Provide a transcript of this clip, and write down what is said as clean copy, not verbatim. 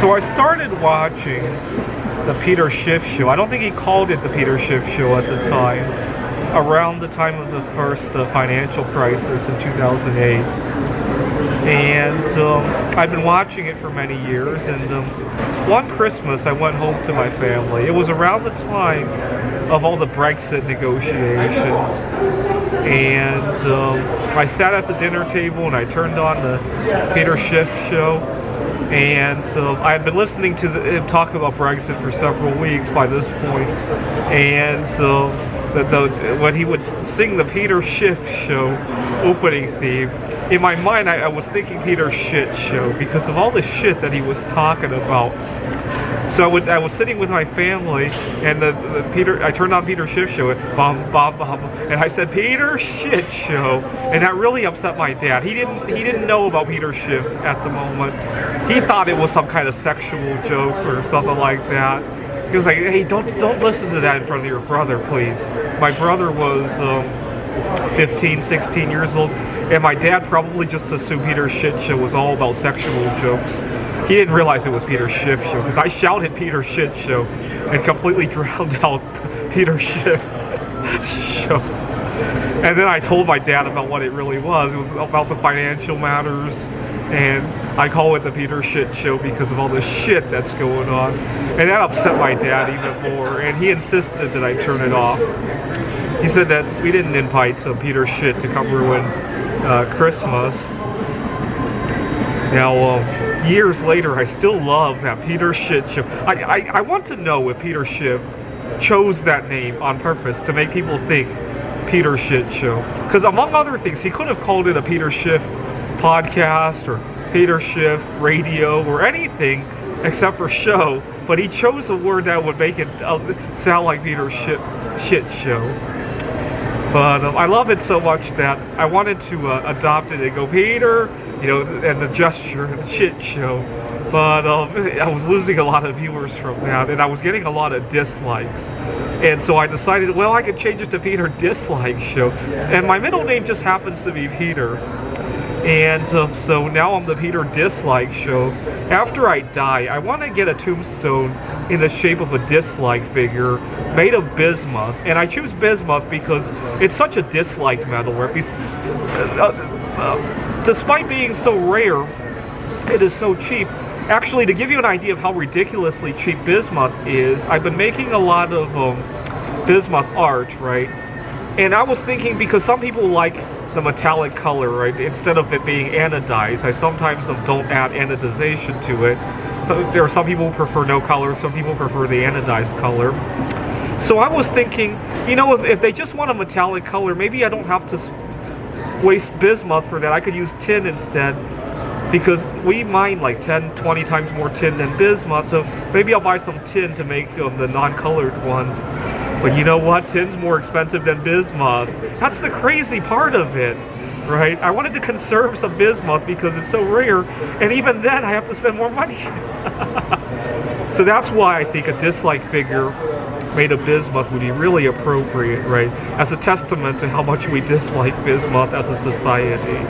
So I started watching the Peter Schiff show. I don't think he called it the Peter Schiff show at the time, around the time of the first financial crisis in 2008. And I've been watching it for many years, and one Christmas I went home to my family. It was around the time of all the Brexit negotiations, and I sat at the dinner table and I turned on the Peter Schiff show, and I had been listening to him talk about Brexit for several weeks by this point, and when he would sing the Peter Schiff show opening theme, in my mind I was thinking Peter Shit show because of all the shit that he was talking about. So I was sitting with my family, and I turned on Peter Schiff show, and I said Peter Shit show, and that really upset my dad. He didn't know about Peter Schiff at the moment. He thought it was some kind of sexual joke or something like that. He was like, "Hey, don't listen to that in front of your brother, please." My brother was 15, 16 years old, and my dad probably just assumed Peter Shit show was all about sexual jokes. He didn't realize it was Peter Schiff show, because I shouted Peter Shit show and completely drowned out Peter Schiff show. And then I told my dad about what it really was. It was about the financial matters, and I call it the Peter Shit show because of all the shit that's going on. And that upset my dad even more, and he insisted that I turn it off. He said that we didn't invite Peter Shit to come ruin Christmas. Now, years later, I still love that Peter Shit show. I want to know if Peter Schiff chose that name on purpose to make people think Peter Shit show. Because among other things, he could have called it a Peter Schiff podcast or Peter Schiff radio or anything except for show, but he chose a word that would make it sound like Peter Shit show. But I love it so much that I wanted to adopt it and go Peter, and the gesture and the shit show. But I was losing a lot of viewers from that, and I was getting a lot of dislikes. And so I decided, well, I could change it to Peter Dislike Show. And my middle name just happens to be Peter. And so now I'm the Peter Dislike Show. After I die, I want to get a tombstone in the shape of a dislike figure made of bismuth. And I choose bismuth because it's such a disliked metal. Despite being so rare, it is so cheap. Actually, to give you an idea of how ridiculously cheap bismuth is, I've been making a lot of bismuth art, right? And I was thinking, because some people like the metallic color, right? Instead of it being anodized, I sometimes don't add anodization to it. So there are some people who prefer no color, some people prefer the anodized color. So I was thinking, if they just want a metallic color, maybe I don't have to waste bismuth for that. I could use tin instead, because we mine like 10, 20 times more tin than bismuth, so maybe I'll buy some tin to make the non-colored ones. But you know what? Tin's more expensive than bismuth. That's the crazy part of it, right? I wanted to conserve some bismuth because it's so rare, and even then I have to spend more money. So that's why I think a dislike figure made of bismuth would be really appropriate, right? As a testament to how much we dislike bismuth as a society.